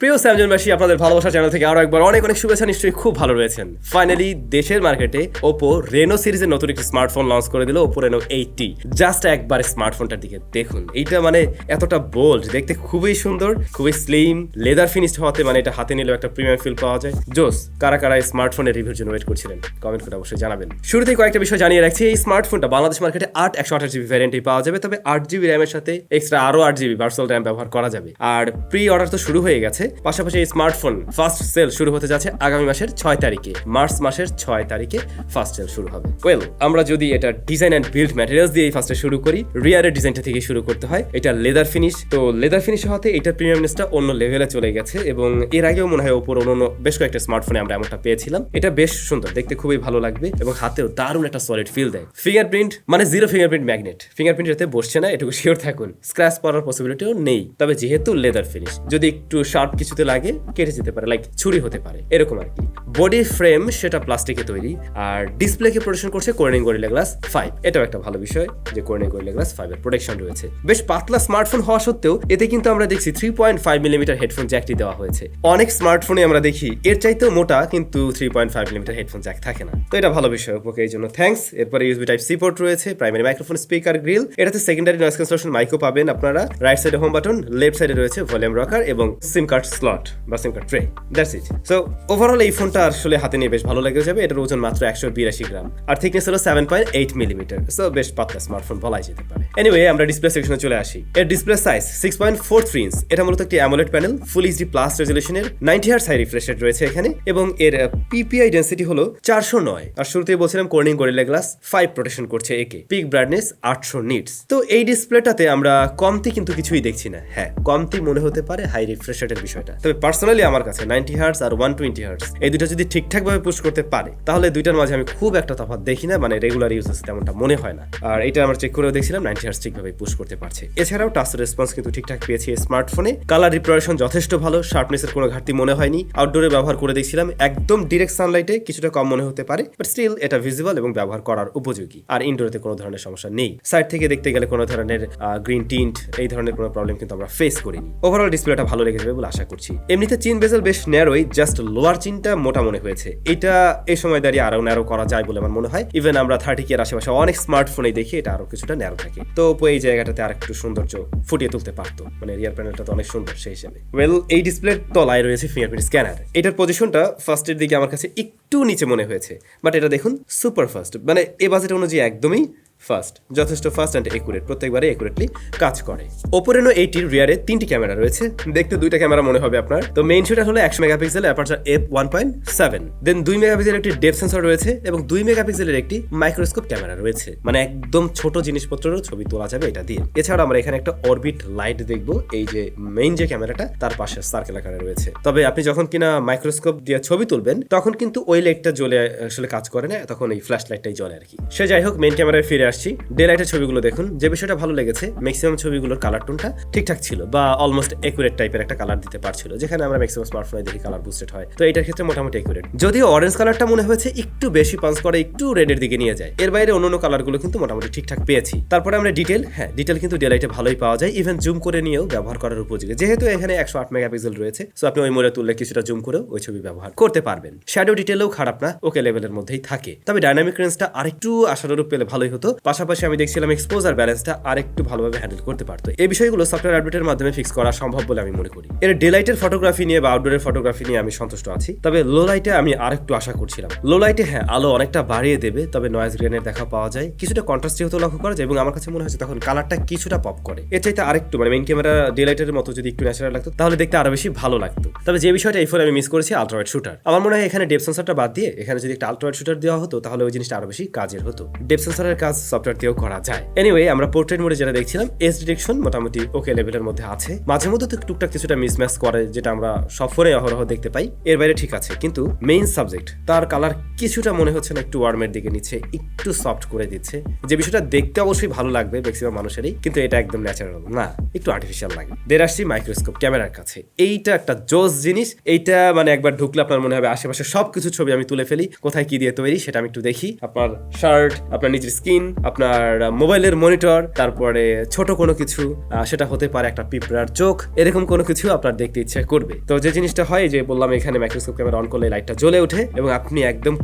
প্রিয় স্যামজনবাসী, আপনাদের ভালোবাসা চ্যানেল থেকে আরো একবার অনেক অনেক শুভেচ্ছা। নিশ্চয়ই খুব ভালো রয়েছেন। ফাইনালি দেশের মার্কেটে Oppo Reno সিরিজের নতুন একটি স্মার্টফোন লঞ্চ করে দিল, Oppo Reno 80। জাস্ট একবার স্মার্টফোনটার দিকে দেখুন। এইটা মানে এতটা বোল্ড, দেখতে খুবই সুন্দর, খুবই স্লিম, লেদার ফিনিশড হওয়াতে মানে এটা হাতে নিলেও একটা প্রিমিয়াম ফিল পাওয়া যায়। জোস। কারা কারা এই স্মার্টফোনের রিভিউর জন্য ওয়েট করছিলেন কমেন্ট করে অবশ্যই জানাবেন। শুরুতেই কয়েকটা বিষয় জানিয়ে রাখছি। এই স্মার্টফোনটা বাংলাদেশ মার্কেটে 128GB ভ্যারিয়েন্টই পাওয়া যাবে, তবে 8GB র্যামের সাথে এক্সট্রা আরো 8GB ভার্চুয়াল র্যাম ব্যবহার করা যাবে। আর প্রি অর্ডার তো শুরু হয়ে গেছে। পাশাপাশি এই স্মার্টফোন ফার্স্ট সেল শুরু হতে যাচ্ছে আগামী মাসের 6 তারিখে, মার্চ মাসের 6 তারিখে ফার্স্ট সেল শুরু হবে। ওয়েল, আমরা যদি এটা ডিজাইন অ্যান্ড বিল্ড ম্যাটেরিয়ালস দিয়ে ফার্স্টে শুরু করি, রিয়ারের ডিজাইনটা থেকে শুরু করতে হয়। এটা লেদার ফিনিশ, তো লেদার ফিনিশ হওয়াতে এটার প্রিমিয়ামনেসটা অন্য লেভেলে চলে গেছে। এবং এর আগেও মনে হয় ওপর অন্য বেশ কয়েকটা স্মার্টফোনে আমরা এমনটা পেয়েছিলাম। এটা বেশ সুন্দর, দেখতে খুবই ভালো লাগবে এবং হাতেও দারুণ একটা সলিড ফিল দেয়। ফিঙ্গারপ্রিন্ট মানে জিরো ফিঙ্গারপ্রিন্ট ম্যাগনেট, ফিঙ্গারপ্রিন্ট যাতে বসছে না এটুকু শিওর থাকুন। স্ক্র্যাচ পড়ার পসিবিলিটিও নেই, তবে যেহেতু লেদার ফিনিশ, যদি একটু শার্প কিছুতে লাগে কেটে যেতে পারে, লাইক ছুরি হতে পারে এরকম আর কি। বডি ফ্রেম সেটা প্লাস্টিকে তৈরি, আর ডিসপ্লেকে প্রোটেকশন করছে Corning Gorilla Glass 5। এটাও একটা ভালো বিষয় যে Corning Gorilla Glass 5 এর প্রোটেকশন রয়েছে। বেশ পাতলা স্মার্টফোন হওয়া সত্ত্বেও এতে কিন্তু আমরা দেখছি 3.5mm হেডফোন জ্যাকটি দেওয়া হয়েছে। অনেক স্মার্টফোনে আমরা দেখি এর চাইতেও মোটা কিন্তু 3.5mm হেডফোন জ্যাক থাকে না, তো এটা ভালো বিষয়। ওপোকে এই জন্য থ্যাঙ্কস। এরপরে USB Type-C পোর্ট রয়েছে, প্রাইমারি মাইক্রোফোন, স্পিকার গ্রিল, এটাতে সেকেন্ডারি নয়েজ ক্যান্সেলেশন মাইকও পাবেন আপনারা। রাইট সাইডে হোম বাটন, লেফট সাইডে রয়েছে ভলিউম রকার এবং সিম কার্ড স্লট বা সিম card tray. That's it. So overall এই ফোনটা আসলে হাতে নিয়ে বেশ ভালো লেগে যাবে। এটার ওজন মাত্র 182 গ্রাম আর থিকনেস হলো 7.8mm। সো বেশ পাতলা স্মার্টফোন বলাই যেতে পারে। এনিওয়ে, আমরা ডিসপ্লে সেকশনে চলে আসি। এর ডিসপ্লে সাইজ 6.43 ইঞ্চ। এটা মূলত একটি AMOLED panel, full HD plus রেজলিউশনের, 90Hz হাই রিফ্রেশ রেট রয়েছে এখানে এবং এর PPI ডেনসিটি হলো 409। আর শুরুতেই বলছিলাম Corning Gorilla Glass 5 প্রোটেকশন করছে একে, পিক ব্রাইটনেস 800 নিটস। তো এই ডিসপ্লেটাতে আমরা কমতি কিন্তু কিছুই দেখছি না। হ্যাঁ, কমতি মনে হতে পারে হাই রিফ্রেশ রেটের বিষয়টা, তবে পার্সোনালি আমার কাছে 90Hz আর 120Hz এই দুটো যদি ঠিকঠাক ভাবে পুশ করতে পারে তাহলে দুইটার মাঝে আমি খুব একটা তফাৎ দেখি না, মানে রেগুলার ইউজেস তেমনটা মনে হয় না। আর এটা আমরা চেক করেও দেখছিলাম 90Hz ঠিকভাবে পুশ করতে পারছে। এছাড়াও টাচ রেসপন্স কিন্তু ঠিকঠাক পেয়েছি এই স্মার্টফোনে। কালার রিপ্রেজেন্টেশন যথেষ্ট ভালো, শার্পনেসের কোনো ঘাটতি মনে হয়নি। আউটডোরে ব্যবহার করে দেখছিলাম, একদম ডিরেক্ট সানলাইটে কিছুটা কম মনে হতে পারে, বাট স্টিল এটা ভিজিবল এবং ব্যবহার করার উপযোগী। আর ইনডোরেতে কোনো ধরনের সমস্যা নেই। সাইড থেকে দেখতে গেলে কোনো ধরনের গ্রিন টিন্ট এই ধরনের কোনো প্রবলেম কিন্তু আমরা ফেস করিনি। ওভারঅল ডিসপ্লেটা ভালো লেগে যাবে বলে আশা করছি। এমনিতে চিন বেজেল বেশ ন্যারোই, জাস্ট লোয়ার চিনটা মোটা মনে হয়েছে। এটা এই সময় দাঁড়িয়ে আরো ন্যারো করা যায় বলে আমার মনে হয়। ইভেন আমরা 30K এর আশেপাশে অনেক স্মার্টফোনে দেখি এটা আরো কিছুটা ন্যারো থাকে। তো Oppo এই জায়গাটাতে আরেকটু সৌন্দর্য ফুটিয়ে তুলতে পারতো, মানে রিয়ার প্যানেলটা তো অনেক সুন্দর সেই হিসেবে। ওয়েল, এই ডিসপ্লের তলায় রয়েছে ফিঙ্গারপ্রিন্ট স্ক্যানার। এটার পজিশনটা ফার্স্টের দিকে আমার কাছে একটু নিচে মনে হয়েছে, বাট এটা দেখুন সুপার ফাস্ট, মানে এই বাজেট অনুযায়ী একদমই ফাস্ট, যথেষ্ট ফাস্ট অ্যান্ড একুরেট, প্রত্যেকবারে একুরেটলি কাজ করে। Oppo Reno 80 রিয়ারে 3টি ক্যামেরা রয়েছে, দেখতে 2টা ক্যামেরা মনে হবে আপনার। তো মেইন শুটার হলো 100 মেগাপিক্সেল, অ্যাপারচার f1.7, দেন 2 মেগাপিক্সেলের একটি ডেপথ সেন্সর রয়েছে এবং 2 মেগাপিক্সেলের একটি মাইক্রোস্কোপ ক্যামেরা রয়েছে, মানে একদম ছোট জিনিসপত্রেরও ছবি তোলা যাবে এটা দিয়ে। এছাড়া আমরা এখানে একটা অরবিট লাইট দেখবো, এই যে মেইন যে ক্যামেরাটা তার পাশে সার্কেল আকারে রয়েছে। তবে আপনি যখন কিনা মাইক্রোস্কোপ দিয়ে ছবি তুলবেন তখন কিন্তু ওই লাইটটা জ্বলে আসলে কাজ করে না, তখন এই ফ্ল্যাশ লাইটটাই জ্বলে আর কি। সে যাই হোক, মেইন ক্যামেরায় ফিরে আসছি। ডে লাইটের ছবিগুলো দেখুন, যে বিষয়টা ভালো লেগেছে ম্যাক্সিমাম ছবিগুলোর কালার টোনটা ঠিকঠাক ছিল বা অলমোস্ট একুরেট টাইপের একটা কালার দিতে পারছিল, যেখানে আমরা ম্যাক্সিমাম স্মার্টফোনে দেখি কালার বুস্টেড হয়। তো এটার ক্ষেত্রে মোটামুটি একুরেট, যদিও অরেঞ্জ কালারটা মনে হয়েছে একটু বেশি পাঞ্চ করে, একটু রেডের দিকে নিয়ে যায়। এর বাইরে অন্যান্য কালারগুলো কিন্তু মোটামুটি ঠিকঠাক পেয়েছি। তারপরে আমরা ডিটেল, হ্যাঁ ডিটেল কিন্তু ডে লাইটে ভালোই পাওয়া যায়, ইভেন জুম করে নিয়েও ব্যবহার করার উপযোগী। যেহেতু এখানে 108 মেগাপিক্সেল রয়েছে, সো আপনি ওই মোড়ে তুললে কিছুটা জুম করেও ওই ছবি ব্যবহার করতে পারবেন। শ্যাডো ডিটেলও খারাপ না, ওকে লেভেলের মধ্যেই থাকে। তবে ডাইনামিক রেঞ্জটা আরেকটু আশানুরূপ পেলে ভালোই হতো। পাশাপাশি আমি দেখছিলাম এক্সপোজার ব্যালেন্সটা আরেকটু ভালোভাবে হ্যান্ডেল করতে পারতো। এই বিষয়গুলো সফটওয়্যার আপডেটের মাধ্যমে ফিক্স করা সম্ভব বলে আমি মনে করি। এর ডে লাইটের ফটোগ্রাফি নিয়ে বা আউটডোরের ফটোগ্রাফি নিয়ে আমি সন্তুষ্ট আছি, তবে লো লাইটে আমি আরেকটু আশা করছিলাম। লো লাইটে হ্যাঁ আলো অনেকটা বাড়িয়ে দেবে, তবে নয়েজ গ্রেনের দেখা পাওয়া যায়, কিছুটা কন্ট্রাস্ট যেহেতু লক্ষ্য করা যায় এবং আমার কাছে মনে হচ্ছে তখন কালারটা কিছুটা পপ করে। এর চাইতে আরেকটু মানে মেইন ক্যামেরা ডে লাইটের মতো যদি একটু ন্যাচারাল লাগতো তাহলে দেখতে আরো বেশি ভালো লাগতো। তবে যে বিষয়টা এই ফোনে আমি মিস করেছি আলট্রাওয়াইড শুটার। আমার মনে হয় এখানে ডেপথ সেন্সরটা বাদ দিয়ে এখানে যদি একটা আলট্রাওয়াইড শুটার দেওয়া হতো তাহলে ওই জিনিসটা আরো বেশি কাজের হতো। ডেপথ সেন্সরের কাজ সফটওয়্যার দিয়েও করা যায়। এনিওয়ে, আমরা পোর্ট্রেট মোডে যেটা দেখছিলাম এজ ডিটেকশন মোটামুটি ওকে লেভেলের মধ্যে আছে, মাঝে মধ্যে তো টুকটাক কিছুটা মিসম্যাচ করে যেটা আমরা সব ফোনে অহরহ দেখতে পাই। এর বাইরে ঠিক আছে, কিন্তু মেইন সাবজেক্ট তার কালার কিছুটা মনে হচ্ছে না একটু ওয়ার্মের দিকে নিচ্ছে, একটু সফট করে দিচ্ছে, যে বিষয়টা দেখতে অবশ্যই ভালো লাগবে ম্যাক্সিমাম মানুষেরই, কিন্তু এটা একদম ন্যাচারাল না, একটু আর্টিফিশিয়াল লাগে। দের আসছি মাইক্রোস্কোপ ক্যামেরার কাছে। এইটা একটা জোস জিনিস, এইটা মানে একবার ঢুকলে আপনার মনে হবে আশেপাশে সবকিছু ছবি আমি তুলে ফেলি, কোথায় কি দিয়ে তৈরি সেটা আমি একটু দেখি। আপনার শার্ট, আপনার নিজের স্কিন, আপনার মোবাইলের মনিটর, তারপরে ছোট কোনো কিছু, সেটা হতে পারে একটা পিঁপড়ার চোখ, এরকম কোনো কিছু আপনার দেখতে ইচ্ছা করবে। তো যে জিনিসটা হয় যে বললাম এখানে মাইক্রোস্কোপ ক্যামেরা অন করলে লাইটটা জ্বলে ওঠে এবং আপনি একদম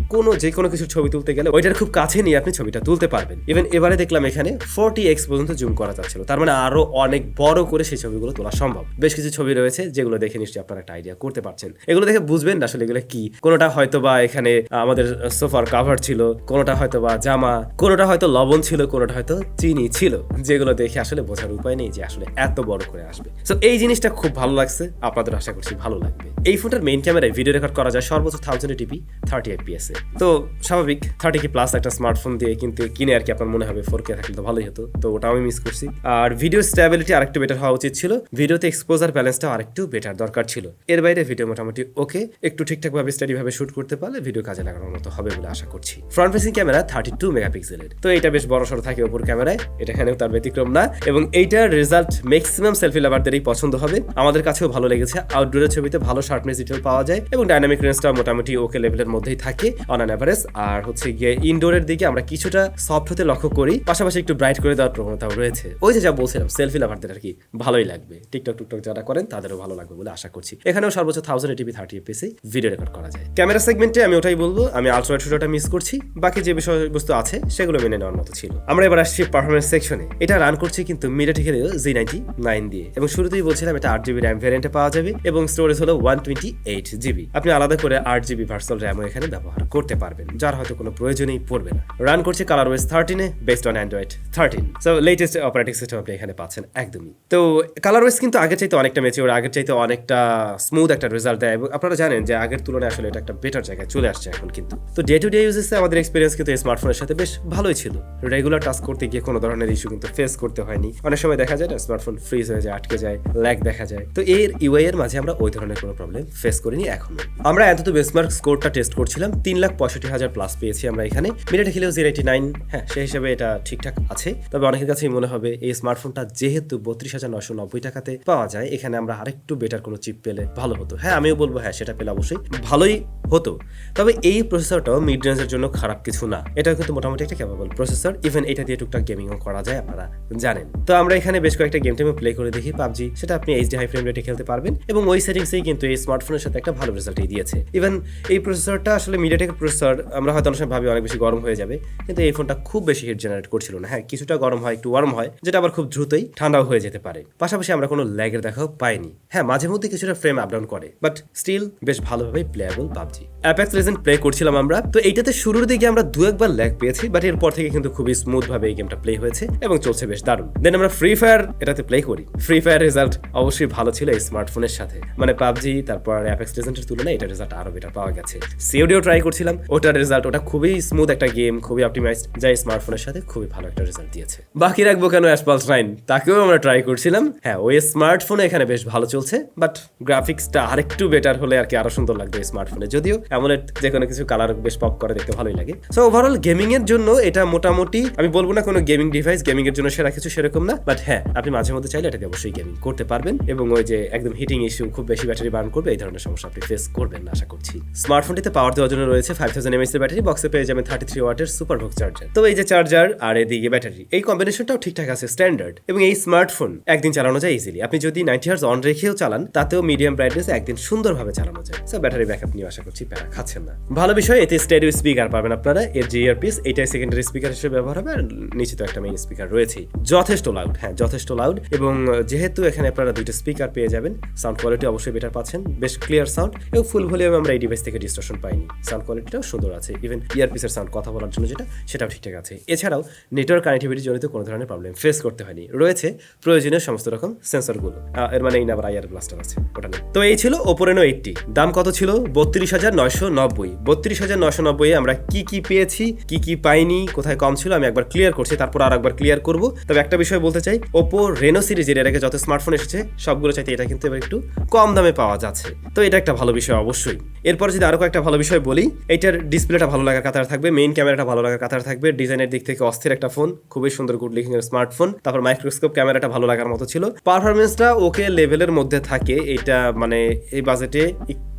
যে কোনো কিছু ছবি তুলতে গেলে ওইটার খুব কাছে নিয়ে আপনি ছবিটা তুলতে পারবেন। ইভেন এবারে দেখলাম এখানে 40x পর্যন্ত জুম করা যাচ্ছিল, তার মানে আরো অনেক বড় করে সেই ছবিগুলো তোলা সম্ভব। বেশ কিছু ছবি রয়েছে যেগুলো দেখে নিশ্চয়ই আপনারা একটা আইডিয়া করতে পারছেন। এগুলো দেখে বুঝবেন না আসলে এগুলো কি। কোনোটা হয়তো বা এখানে আমাদের সোফার কাভার ছিল, কোনোটা হয়তো বা জামা, কোনোটা হয়তো লবণ ছিল, কোনোটা হয়তো চিনি ছিল, যেগুলো দেখে আসলে বোঝার উপায় নেই যে আসলে এত বড় করে আসবে। সো এই জিনিসটা খুব ভালো লাগছে, আপনাদের আশা করছি ভালো লাগবে। এই ফোনটার মেইন ক্যামেরায় ভিডিও রেকর্ড করা যায় সর্বোচ্চ 1080p 30fps এ। তো স্বাভাবিক 30k প্লাস একটা স্মার্টফোন দিয়ে কিন্তু কিনে আর কি আপনার মনে হবে 4K থাকলে তো ভালোই হতো, তো ওটা আমি মিস করছি। আর ভিডিও স্টেবিলিটি আরেকটু বেটার হওয়া উচিত ছিল, ভিডিওতে এক্সপোজার ব্যালেন্সটা আরেকটু বেটার দরকার ছিল। এর বাইরে ভিডিও মোটামুটি ওকে, একটু ঠিকঠাক ভাবে স্টাডি ভাবে শুট করতে পারলে ভিডিও কাজে লাগানোর মতো হবে বলে আশা করছি। ফ্রন্ট ফেসিং ক্যামেরা 32 মেগাপিক্সেলের, তো এটা বেশ বড় সড়ো থাকে ওপর ক্যামেরায়, এটা এখানেও তার ব্যতিক্রম না। এবং এইটার রেজাল্ট ম্যাক্সিমাম সেলফি লাভারদেরই পছন্দ হবে, আমাদের কাছেও ভালো লেগেছে। আউটডোরের ছবিতে ভালো শার্পনেস ডিটেল পাওয়া যায় এবং ডাইনামিক রেঞ্জটা মোটামুটি ওকে লেভেলের মধ্যেই থাকে অন অ্যান এভারেজ। আর হচ্ছে গিয়ে ইনডোরের দিকে আমরা কিছুটা সফট হতে লক্ষ্য করি, পাশাপাশি একটু ব্রাইট করে দেওয়ার প্রবণতাও রয়েছে। ওই যে যা বলছিলাম সেলফি লাভারদের আর কি ভালোই লাগবে, টিকটক যারা করেন তাদেরও ভালো লাগবে বলে আশা করছি। এখানেও সর্বোচ্চ 1080p 30fps ভিডিও রেকর্ড করা যায়। ক্যামেরা সেগমেন্টে আমি ওটাই বলবো, আমি আলট্রা ওয়াইড শুটটা মিস করছি, বাকি যে বিষয়বস্তু আছে সেগুলো মেনে নেওয়ার মতো ছিল। আমরা এবার আসছি পারফরমেন্স সেকশনে। এটা রান করছি কিন্তু MediaTek Z99 দিয়ে, এবং শুরুতেই বলছিলাম এটা 8GB র্যাম ভ্যারিয়েন্টে পাওয়া যাবে এবং স্টোরেজ হলো 128GB। আপনি আলাদা করে 8GB ভার্চুয়াল র্যামও এখানে ব্যবহার করতে পারবেন, যার হয়তো কোনো প্রয়োজনই পড়বে না। রান করছে ColorOS 13 A based on Android 13, so latest operating system আপনি এখানে পাচ্ছেন একদমই। তো ColorOS কিন্তু আগের চাইতে অনেকটা ম্যাচিওর, আগের চাইতে অনেকটা স্মুথ একটা রেজাল্ট দেয় এবং আপনারা জানেন যে আগের তুলনায় আসলে এটা একটা বেটার জায়গায় চলে আসছে এখন কিন্তু। তো ডে টু ডে ইউজেসে আমাদের এক্সপিরিয়েন্স কিন্তু এই স্মার্টফোনের সাথে বেশ ভালোই ছিল। রেগুলার টাস্ক করতে গিয়ে কোনো ধরনের ইস্যু কিন্তু ফেস করতে হয়নি। অনেক সময় দেখা যায় না স্মার্টফোন ফ্রিজ হয়ে যায়, আটকে যায়, ল্যাগ দেখা যায়, তো এর ইউআই এর মাঝে আমরা ওই ধরনের কোনো প্রবলেম ফেস করিনি এখনো। আমরা এত বেঞ্চমার্ক স্কোরটা টেস্ট করছিলাম, 3,65,000 প্লাস পেয়েছি আমরা এখানে। MediaTek Z89, হ্যাঁ সেই হিসেবে এটা ঠিকঠাক আছে। তবে অনেকের কাছেই মনে হবে এই স্মার্টফোনটা যেহেতু 32,990 টাকাতে পাওয়া যায়, এখানে আমরা আরেকটু বেটার কোনো চিপ পেলে ভালো হতো। হ্যাঁ আমিও বলবো হ্যাঁ সেটা পেলে অবশ্যই ভালোই হতো। তবে এই প্রসেসরটাও মিড রেঞ্জের জন্য খারাপ কিছু না, এটা কিন্তু মোটামুটি একটা ক্যাপাবল প্রসেসর। ইভেন এটা দিয়ে টুকটাক গেমিংও করা যায়, আপনারা জানেন। তো আমরা এখানে বেশ কয়েকটা গেম টেমে প্লে করে দেখি পাবজি, সেটা আপনি এইচডি হাই ফ্রেম রেটে খেলতে পারবেন এবং ওই সেটিংসেই কিন্তু এই স্মার্টফোনের সাথে একটা ভালো রেজাল্টই দিয়েছে। ইভেন এই প্রসেসরটা আসলে MediaTek প্রসেসর, আমরা হয়তো অনেক সময় ভাবি অনেক বেশি গরম হয়ে যাবে, কিন্তু এই ফোনটা খুব বেশি হিট জেনারেট করছিল না। হ্যাঁ কিছুটা গরম হয়, একটু ওয়ার্ম হয়, যেটা আবার খুব দ্রুতই ঠান্ডাও হয়ে যেতে পারে। পাশাপাশি আমরা কোনো ল্যাগের দেখাও পাইনি। হ্যাঁ মাঝে মধ্যে কিছুটা ফ্রেম আপ ডাউন করে, বাট স্টিল বেশ ভালোভাবে প্লেয়াবল পাবজি। অ্যাপেক্স লেজেন্ড প্লে করছিলাম আমরা, তো এইটাতে শুরুর দিকে আমরা দু একবার ল্যাগ পেয়েছি, বাট এরপর থেকে কিন্তু খুবই স্মুথ ভাবে এই গেমটা প্লে হয়েছে এবং চলছে বেশ দারুণ। দেন আমরা ফ্রি ফায়ার এটাতে প্লে করি, ফ্রি ফায়ার রেজাল্ট অবশ্যই ভালো ছিল এই স্মার্টফোনের সাথে, মানে পাবজি তারপর অ্যাপেক্স লেজেন্ডের তুলনায় এটা রেজাল্ট আরো বেটার পাওয়া গেছে। সিওডিও ট্রাই করছিলাম, ওটার রেজাল্ট ওটা খুবই স্মুথ একটা গেম, খুবই অপটিমাইজড, যা স্মার্টফোনের সাথে খুবই ভালো একটা রেজাল্ট দিয়েছে। বাকি রাখবো কেন অ্যাসপালস 9, তাকেও আমরা ট্রাই করছিলাম। হ্যাঁ ওই স্মার্টফোনে এখানে বেশ ভালো চলছে, বাট গ্রাফিক্সটা আরেকটু বেটার হলে আর কি আরো সুন্দর লাগবে এই স্মার্টফোনে, যদিও অ্যামোলেড যে কোনো কিছু কালার বেশ পপ করে দেখতে ভালোই লাগে। সো ওভারঅল গেমিং এর জন্য এটা মোটামুটি, আমি বলবো না কোনো গেমিং ডিভাইস গেমিং এর জন্য সেরা কিছু সেরকম না, বাট হ্যাঁ আপনি মাঝে মধ্যে চাইলে এটাতে অবশ্যই গেমিং করতে পারবেন এবং ওই যে একদম হিটিং ইস্যু, খুব বেশি ব্যাটারি বার্ন করবে, এই ধরনের সমস্যা আপনি ফেস করবেন না আশা করছি। স্মার্টফোনটিতে পাওয়ার দেওয়ার জন্য রয়েছে 5000 mAh এর ব্যাটারি, বক্সে পেয়ে যাবেন 33 ওয়াটের সুপারভোক চার্জার। তো এই যে চার্জার আর এদিকে ব্যাটারি, এই কম্বিনেশনটাও ঠিকঠাক আছে, স্ট্যান্ডার্ড, এবং এই স্মার্টফোন একদিন চালানো যায় ইজিলি। আপনি যদি 90 Hz অন রেখেও চালান তাতেও মিডিয়াম ব্রাইটনেস একদিন সুন্দরভাবে চালানো যায়। সো ব্যাটারি ব্যাকআপ নিয়ে আশা করছি প্যারা খাচ্ছেন না। ভালো বিষয় এতে স্টেরিও স্পিকার পাবেন আপনারা, এর যে ইয়ারপিস এটাই সেকেন্ডারি স্পিকার হিসেবে ব্যবহার হবে, আর নিচে তো একটা মেইন স্পিকার রয়েছে, যথেষ্ট লাউড, হ্যাঁ যথেষ্ট লাউড। এবং যেহেতু এখানে আপনারা দুইটা স্পিকার পেয়ে যাবেন, সাউন্ড কোয়ালিটি অবশ্যই বেটার পাচ্ছেন, বেশ ক্লিয়ার সাউন্ড এবং ফুল ভলিউমে আমরা এই ডিভাইস থেকে ডিস্টরশন পাইনি, সাউন্ড কোয়ালিটিটাও সুন্দর আছে। ইভেন ইয়ারপিসের সাউন্ড কথা বলার জন্য সেটাও ঠিকঠাক আছে। এছাড়াও নেটওয়ার্ক কানেক্টিভিটি জনিত কোনো ধরনের প্রবলেম ফেস করতে হয়নি, রয়েছে প্রয়োজনীয় সমস্ত রকম সেন্সরগুলো, এর মানে এই না আবার আইআর ব্লাস্টার আছে ওটা নেই। তো এই ছিল Oppo Reno 80, দাম কত ছিল? 32,990। 32,990 আমরা কি পেয়েছি, কি পাইনি, কোথায় কম ছিল আমি একবার ক্লিয়ার করছি, তারপর আর একবার ক্লিয়ার করব। তবে একটা বিষয় বলতে চাই, Oppo Reno সিরিজের এর আগে যত স্মার্টফোন এসেছে সবগুলো চাইতে এটা কিন্তু এবার একটু কম দামে পাওয়া যাচ্ছে, তো এটা একটা ভালো বিষয় অবশ্যই। এরপর যদি আরো কয়েকটা ভালো বিষয় বলি, এটার ডিসপ্লেটা ভালো লাগার কাতার থাকবে, মেইন ক্যামেরাটা ভালো লাগার কাতার থাকবে, ডিজাইনের দিক থেকে অস্থির একটা ফোন, খুবই সুন্দর গুড লুকিং এর স্মার্টফোন। তারপর মাইক্রোস্কোপ ক্যামেরাটা ভালো লাগার মতো ছিল, পারফরমেন্সটা ওকে লেভেলের মধ্যে থাকে, এটা মানে এই বাজেটে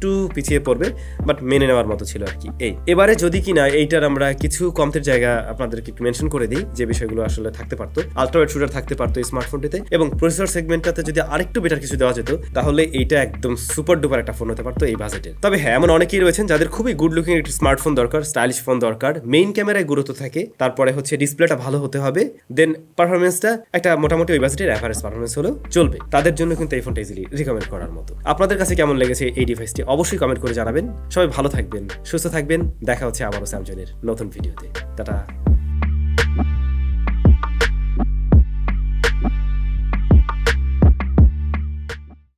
একটু পিছিয়ে পড়বে, বাট মেনে নেওয়ার মতো ছিল আর কি। এবারে যদি কিনা এইটার আমরা কিছু কমতের জায়গা আপনাদেরকে একটু মেনশন করে দিই, যে বিষয়গুলো আসলে থাকতে পারতো। আলট্রাওয়াইড শুটার থাকতে পারতো এই স্মার্টফোনটিতে, এবং প্রসেসর সেগমেন্টটাতে যদি আরেকটু বেটার কিছু দেওয়া যেত তাহলে এইটা একদম সুপার ডুপার একটা ফোন হতে পারতো এই বাজেটের। তবে হ্যাঁ, এমন অনেকেই রয়েছেন যাদের খুবই গুড লুকিং একটি স্মার্টফোন দরকার, স্টাইলিশ ফোন দরকার, মেইন ক্যামেরায় গুরুত্ব থাকে, তারপরে হচ্ছে ডিসপ্লেটা ভালো হতে হবে, দেন পারফরমেন্সটা একটা মোটামুটি ওই বাজেটের অ্যাভারেজ পারফরমেন্স হলেও চলবে, তাদের জন্য কিন্তু এই ফোনটা ইজিলি রিকমেন্ড করার মতো। আপনাদের কাছে কেমন লেগেছে এই ডিভাইসটি অবশ্যই কমেন্ট করে জানাবেন। সবাই ভালো থাকবেন, সুস্থ থাকবেন, দেখা হচ্ছে আবারও স্যামসাংয়ের নতুন ভিডিওতে। টাটা।